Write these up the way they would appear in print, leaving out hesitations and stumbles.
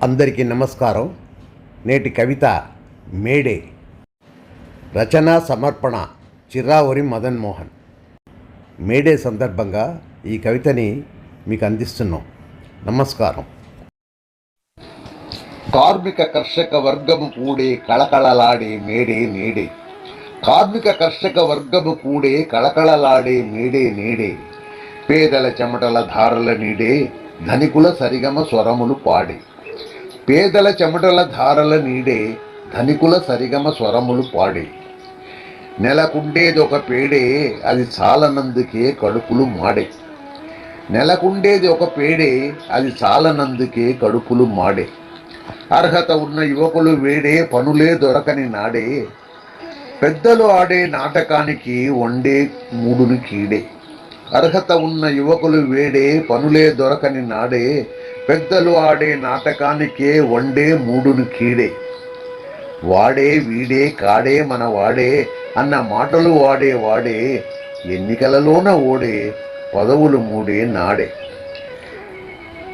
అందరికీ నమస్కారం. నేటి కవిత మేడే. రచన సమర్పణ చిర్రావూరి మదన్ మోహన్. మేడే సందర్భంగా ఈ కవితని మీకు అందిస్తున్నాం. నమస్కారం. కార్మిక కర్షక వర్గము కూడే కళకళలాడే మేడే నేడే. కార్మిక కర్షక వర్గము కూడే కళకళలాడే మేడే నేడే. పేదల చెమటల ధారల నీడే ధనికుల సరిగమ స్వరములు పాడే. పేదల చెమటల ధారల నీడే ధనికుల సరిగమ స్వరములు పాడే. నెలకుండేది ఒక పేడే అది చాలనందుకే కడుపులు మాడే. నెలకుండేది ఒక పేడే అది చాలనందుకే కడుపులు మాడే. అర్హత ఉన్న యువకులు వేడే పనులే దొరకని నాడే. పెద్దలు ఆడే నాటకానికి వండే మూడుని కీడే. అర్హత ఉన్న యువకులు వేడే పనులే దొరకని నాడే. పెద్దలు ఆడే నాటకానికే వండే మూడును కీడే. వాడే వీడే కాడే మన వాడే అన్న మాటలు వాడే ఎన్నికలలోన ఓడే పదవులు మూడే నాడే.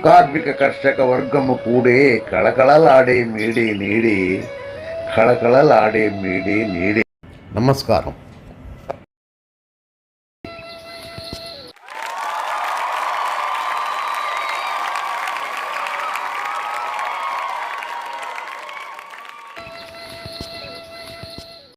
కార్మిక కర్షక వర్గము కూడే కళకళలాడే మేడే నేడే. కళకళలాడే మేడే నేడే. నమస్కారం.